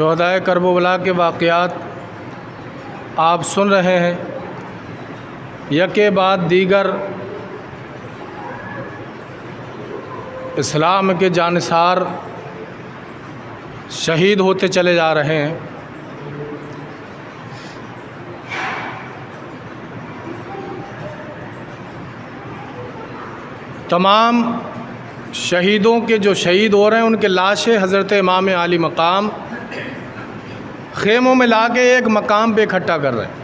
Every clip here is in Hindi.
शुहदाए करबला के वाक़यात आप सुन रहे हैं। यके बाद दीगर इस्लाम के जानसार शहीद होते चले जा रहे हैं। तमाम शहीदों के जो शहीद हो रहे हैं उनके लाशें हज़रत इमाम आली मकाम ख़ेमों में ला के एक मकाम पे इकट्ठा कर रहे हैं।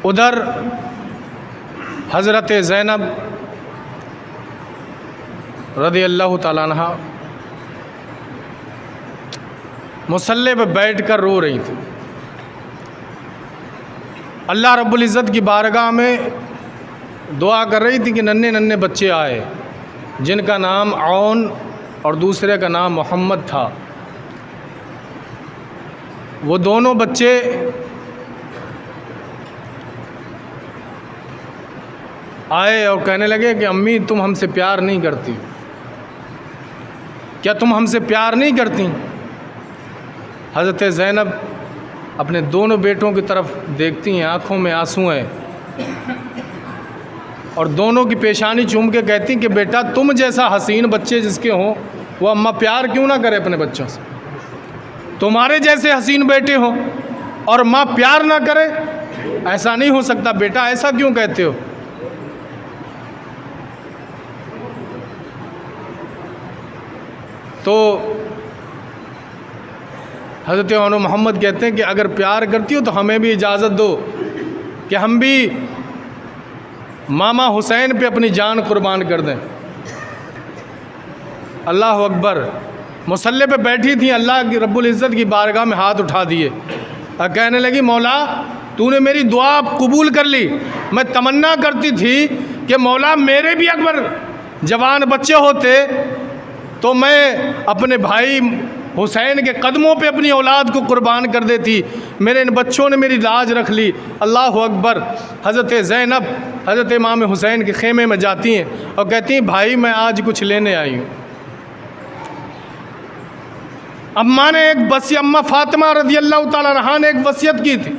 उधर हज़रत ज़ैनब रज़ी अल्लाह ताला अन्हा मुसल्ले पे बैठ कर रो रही थी। अल्लाह रब्बुल इज़्ज़त की बारगाह में दुआ कर रही थी कि नन्हे नन्हे बच्चे आए जिनका नाम औन और दूसरे का नाम मोहम्मद था। वो दोनों बच्चे आए और कहने लगे कि अम्मी तुम हमसे प्यार नहीं करती, क्या तुम हमसे प्यार नहीं करती? हज़रत ज़ैनब अपने दोनों बेटों की तरफ देखती हैं, आँखों में आंसू हैं और दोनों की पेशानी चूम के कहती कि बेटा तुम जैसा हसीन बच्चे जिसके हों वो अम्मा प्यार क्यों ना करे अपने बच्चों से। तुम्हारे जैसे हसीन बेटे हों और माँ प्यार ना करे, ऐसा नहीं हो सकता बेटा, ऐसा क्यों कहते हो? तो हज़रत औन मोहम्मद कहते हैं कि अगर प्यार करती हो तो हमें भी इजाज़त दो कि हम भी मामा हुसैन पे अपनी जान कुर्बान कर दें। अल्लाह अकबर। मुसल्ले पे बैठी थी, अल्लाह की रब्बुल इज़्ज़त की बारगाह में हाथ उठा दिए और कहने लगी मौला तूने मेरी दुआ कबूल कर ली। मैं तमन्ना करती थी कि मौला मेरे भी अकबर जवान बच्चे होते तो मैं अपने भाई हुसैन के कदमों पे अपनी औलाद को कुर्बान कर देती। मेरे इन बच्चों ने मेरी लाज रख ली। अल्लाह अकबर। हज़रत ज़ैनब हज़रत इमाम हुसैन के ख़ेमे में जाती हैं और कहती हैं भाई मैं आज कुछ लेने आई हूँ। अम्मा ने एक वसीयत, अम्मा फ़ातिमा रज़ी अल्लाह ताला अन्हा ने एक वसीयत की थी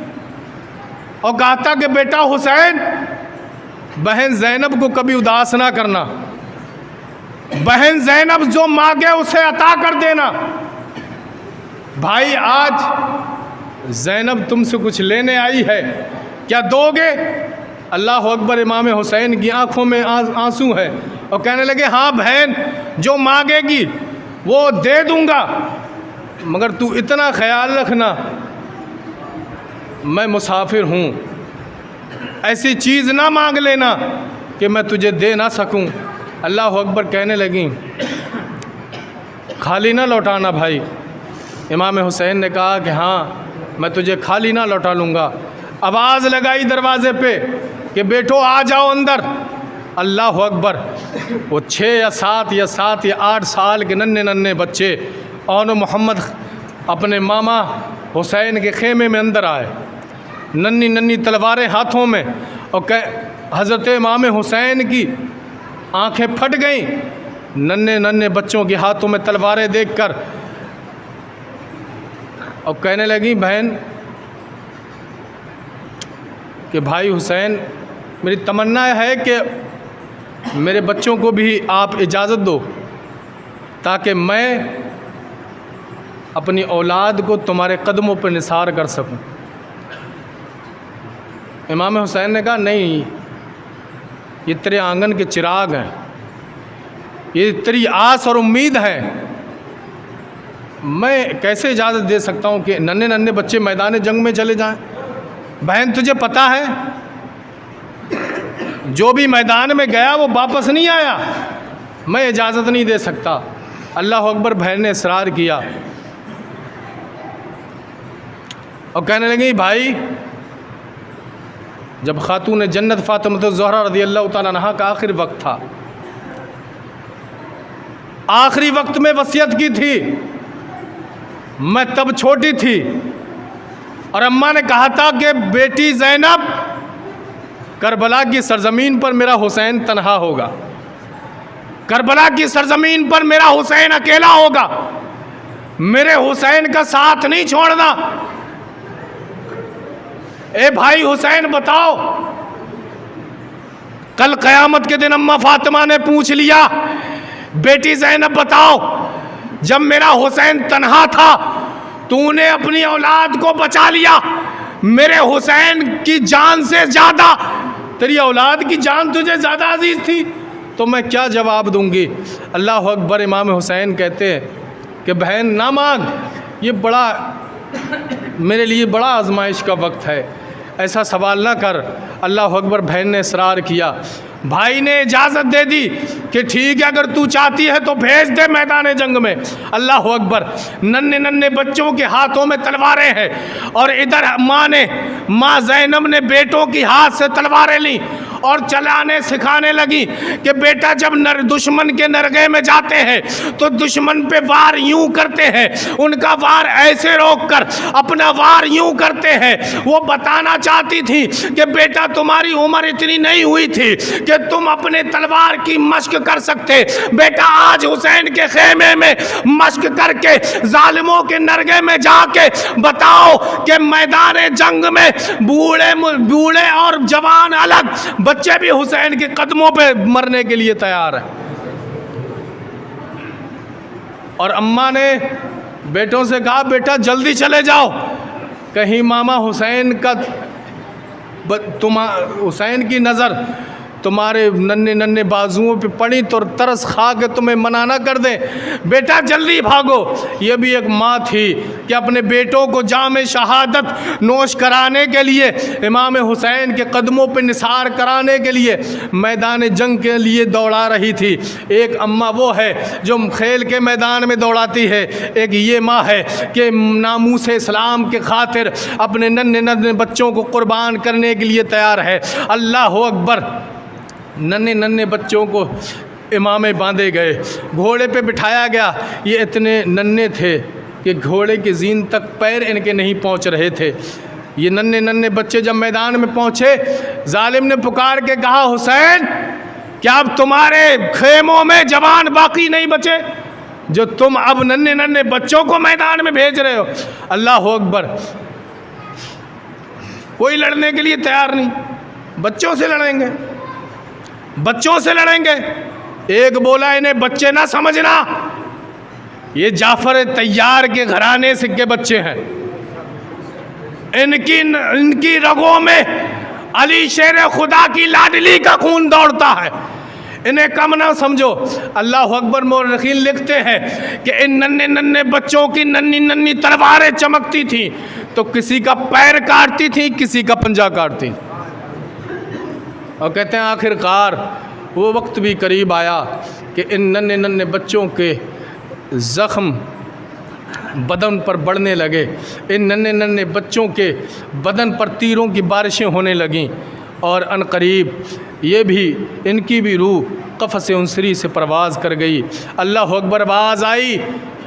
और कहा था कि बेटा हुसैन बहन ज़ैनब को कभी उदास ना करना, बहन ज़ैनब जो मांगे उसे अता कर देना। भाई आज ज़ैनब तुमसे कुछ लेने आई है, क्या दोगे? अल्लाह अकबर। इमाम हुसैन की आंखों में आंसू है और कहने लगे हाँ बहन जो मांगेगी वो दे दूंगा, मगर तू इतना ख्याल रखना मैं मुसाफिर हूँ, ऐसी चीज़ ना मांग लेना कि मैं तुझे दे ना सकूँ। अल्लाह अकबर। कहने लगी खाली ना लौटाना भाई। इमाम हुसैन ने कहा कि हाँ मैं तुझे खाली ना लौटा लूँगा। आवाज़ लगाई दरवाज़े पे कि बेटो आ जाओ अंदर। अल्लाह अकबर। वो 6 या 7 या 7 या 8 साल के नन्हे नन्हे बच्चे औन मोहम्मद अपने मामा हुसैन के ख़ेमे में अंदर आए, नन्ही नन्ही तलवारें हाथों में, और हज़रत इमाम हुसैन की आंखें फट गईं नन्हे नन्हे बच्चों के हाथों में तलवारें देखकर, और कहने लगी बहन कि भाई हुसैन मेरी तमन्ना है कि मेरे बच्चों को भी आप इजाज़त दो ताकि मैं अपनी औलाद को तुम्हारे कदमों पर निसार कर सकूं। इमाम हुसैन ने कहा नहीं, ये तेरे आंगन के चिराग हैं, ये तेरी आस और उम्मीद है, मैं कैसे इजाज़त दे सकता हूँ कि नन्हे नन्हे बच्चे मैदान जंग में चले जाएं। बहन तुझे पता है जो भी मैदान में गया वो वापस नहीं आया, मैं इजाज़त नहीं दे सकता। अल्लाह अकबर। बहन ने इसरार किया और कहने लगी भाई जब खातून जन्नत फ़ातिमा ज़हरा रज़ी अल्लाह ताला अन्हा का आखिरी वक्त था, आखिरी वक्त में वसीयत की थी, मैं तब छोटी थी और अम्मा ने कहा था कि बेटी ज़ैनब करबला की सरज़मीन पर मेरा हुसैन तन्हा होगा। करबला की सरजमीन पर मेरा हुसैन अकेला होगा, मेरे हुसैन का साथ नहीं छोड़ना। ए भाई हुसैन बताओ, कल क़यामत के दिन अम्मा फातिमा ने पूछ लिया, बेटी ज़ैनब बताओ, जब मेरा हुसैन तन्हा था तूने अपनी औलाद को बचा लिया, मेरे हुसैन की जान से ज़्यादा तेरी औलाद की जान तुझे ज़्यादा अजीज़ थी, तो मैं क्या जवाब दूंगी। अल्लाह अकबर। इमाम हुसैन कहते हैं कि बहन ना मांग, ये बड़ा मेरे लिए बड़ा आजमाइश का वक्त है, ऐसा सवाल ना कर। अल्लाह अकबर। बहन ने इसरार किया, भाई ने इजाज़त दे दी कि ठीक है, अगर तू चाहती है तो भेज दे मैदान जंग में। अल्लाह अकबर। नन्हे नन्हे बच्चों के हाथों में तलवारें हैं और इधर माँ ज़ैनब ने बेटों की हाथ से तलवारें ली और चलाने सिखाने लगी कि बेटा जब दुश्मन के नरगे में जाते हैं तो दुश्मन पे वार यूं करते हैं, उनका वार ऐसे रोक कर अपना वार यूं करते हैं। वो बताना चाहती थी कि बेटा तुम्हारी उम्र इतनी नहीं हुई थी कि तुम अपने तलवार की मश्क कर सकते, बेटा आज हुसैन के खेमे में मश्क करके जालिमों के नरगे में जाके बताओ कि मैदान जंग में बूढ़े और जवान अलग, बच्चे भी हुसैन के कदमों पे मरने के लिए तैयार है। और अम्मा ने बेटों से कहा, बेटा जल्दी चले जाओ, कहीं मामा हुसैन हुसैन की नज़र तुम्हारे नन्हे नन्हे बाजुओं पे पड़ी तो तरस खा के तुम्हें मना ना कर दे, बेटा जल्दी भागो। ये भी एक माँ थी कि अपने बेटों को जाम शहादत नोश कराने के लिए, इमाम हुसैन के कदमों पे निसार कराने के लिए मैदान जंग के लिए दौड़ा रही थी। एक अम्मा वो है जो खेल के मैदान में दौड़ाती है, एक ये माँ है कि नामूस इस्लाम के खातिर अपने नन्हे नन्हे बच्चों को कुर्बान करने के लिए तैयार है। अल्लाह अकबर। नन्हे नन्हे बच्चों को इमामे बांधे गए, घोड़े पे बिठाया गया। ये इतने नन्हे थे कि घोड़े की जीन तक पैर इनके नहीं पहुंच रहे थे। ये नन्हे नन्हे बच्चे जब मैदान में पहुंचे, जालिम ने पुकार के कहा, हुसैन क्या अब तुम्हारे खेमों में जवान बाकी नहीं बचे जो तुम अब नन्हे नन्हे बच्चों को मैदान में भेज रहे हो। अल्लाह अकबर। कोई लड़ने के लिए तैयार नहीं, बच्चों से लड़ेंगे, बच्चों से लड़ेंगे। एक बोला, इन्हें बच्चे ना समझना, ये जाफर तैयार के घराने से के बच्चे हैं, इनकी रगों में अली शेर खुदा की लाडली का खून दौड़ता है, इन्हें कम ना समझो। अल्लाह अकबर। मोरखीन लिखते हैं कि इन नन्हे नन्हे बच्चों की नन्ही नन्ही तलवारें चमकती थी तो किसी का पैर काटती थी, किसी का पंजा काटती थी। और कहते हैं आखिरकार वो वक्त भी करीब आया कि इन नन्हे नन्हे बच्चों के ज़ख्म बदन पर बढ़ने लगे, इन नन्हे नन्हे बच्चों के बदन पर तीरों की बारिशें होने लगीं और अनकरीब ये भी इनकी भी रूह कफ़स उनसरी से परवाज़ कर गई। अल्लाह अकबर। आवाज़ आई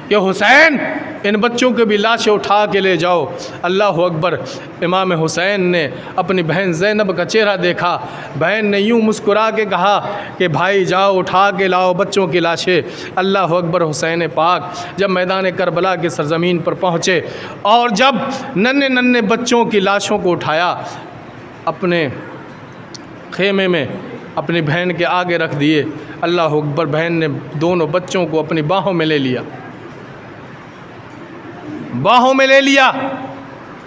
कि हुसैन इन बच्चों के भी लाशें उठा के ले जाओ। अल्लाह अकबर। इमाम हुसैन ने अपनी बहन ज़ैनब का चेहरा देखा, बहन ने यूं मुस्कुरा के कहा कि भाई जाओ उठा के लाओ बच्चों की लाशें। अल्लाह अकबर। हुसैन पाक जब मैदान करबला की सरज़मीन पर पहुँचे और जब नन्हे नन्हे बच्चों की लाशों को उठाया, अपने खेमे में अपनी बहन के आगे रख दिए। अल्लाह अकबर। बहन ने दोनों बच्चों को अपनी बाहों में ले लिया, बाहों में ले लिया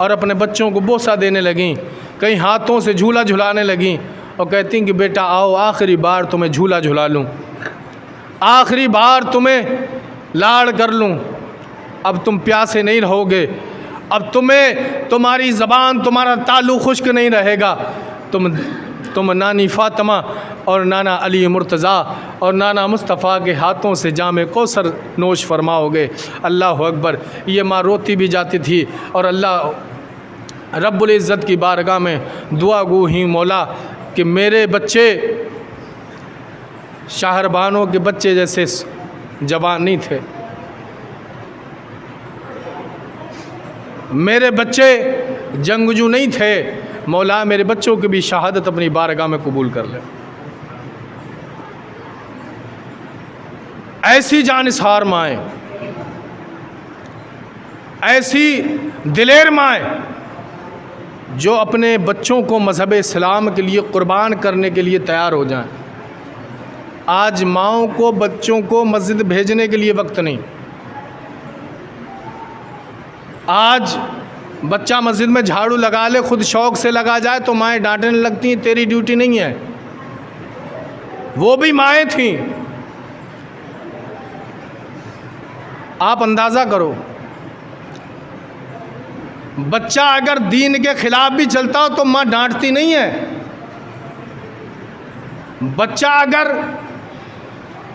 और अपने बच्चों को बोसा देने लगीं, कहीं हाथों से झूला झुलाने लगीं और कहती कि बेटा आओ आखिरी बार तुम्हें झूला झुला लूँ, आखिरी बार तुम्हें लाड़ कर लूँ, अब तुम प्यासे नहीं रहोगे, अब तुम्हारी ज़बान तुम्हारा तालु खुश्क नहीं रहेगा, तुम नानी फ़ातिमा और नाना अली मुर्तज़ा और नाना मुस्तफ़ा के हाथों से जामे कौसर नोश फरमाओगे। अल्लाह अकबर। ये माँ रोती भी जाती थी और अल्लाह रब्बुल इज़्ज़त की बारगाह में दुआ गो ही मौला कि मेरे बच्चे शाहरबानों के बच्चे जैसे जवान नहीं थे, मेरे बच्चे जंगजू नहीं थे, मौला मेरे बच्चों की भी शहादत अपनी बारगाह में कबूल कर ले। ऐसी जानिसार माएँ, ऐसी दिलेर माएँ जो अपने बच्चों को मज़हब इस्लाम के लिए कुर्बान करने के लिए तैयार हो जाएं। आज माँओं को बच्चों को मस्जिद भेजने के लिए वक्त नहीं। आज बच्चा मस्जिद में झाड़ू लगा ले, खुद शौक़ से लगा जाए तो माएँ डांटने लगती हैं, तेरी ड्यूटी नहीं है। वो भी माएँ थीं। आप अंदाज़ा करो, बच्चा अगर दीन के खिलाफ भी चलता हो तो माँ डांटती नहीं है। बच्चा अगर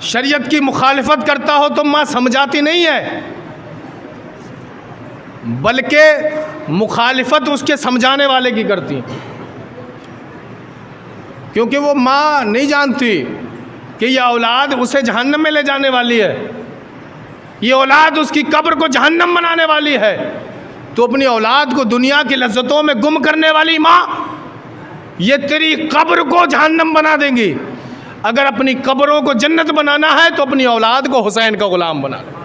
शरीयत की मुखालिफत करता हो तो माँ समझाती नहीं है, बल्कि मुखालिफत उसके समझाने वाले की करती, क्योंकि वो माँ नहीं जानती कि यह औलाद उसे जहन्नम में ले जाने वाली है, ये औलाद उसकी कब्र को जहन्नम बनाने वाली है। तो अपनी औलाद को दुनिया की लज्जतों में गुम करने वाली माँ, ये तेरी कब्र को जहन्नम बना देंगी। अगर अपनी कब्रों को जन्नत बनाना है तो अपनी औलाद को हुसैन का गुलाम बना लो।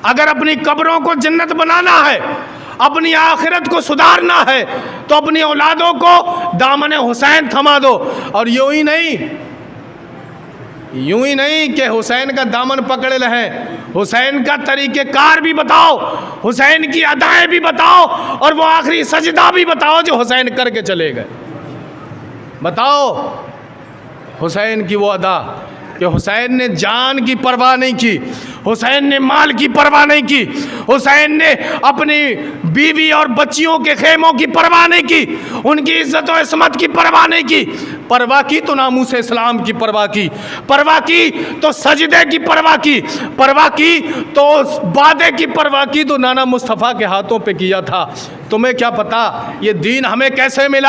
अगर अपनी कब्रों को जन्नत बनाना है, अपनी आखिरत को सुधारना है, तो अपनी औलादों को दामन हुसैन थमा दो। और यूं ही नहीं कि हुसैन का दामन पकड़े रहें, हुसैन का तरीक़ेकार भी बताओ, हुसैन की अदाएं भी बताओ, और वो आखिरी सजदा भी बताओ जो हुसैन करके चले गए। बताओ हुसैन की वो अदा कि हुसैन ने जान की परवाह नहीं की, हुसैन ने माल की परवाह नहीं की, हुसैन ने अपनी बीवी और बच्चियों के खेमों की परवाह नहीं की, उनकी इज्जत और इस्मत की परवाह नहीं की। परवाह की तो नामूस इस्लाम की परवाह की, परवाह की तो सजदे की परवाह की, परवाह की तो वादे की परवाह की तो नाना मुस्तफ़ा के हाथों पे किया था। तुम्हें क्या पता ये दीन हमें कैसे मिला।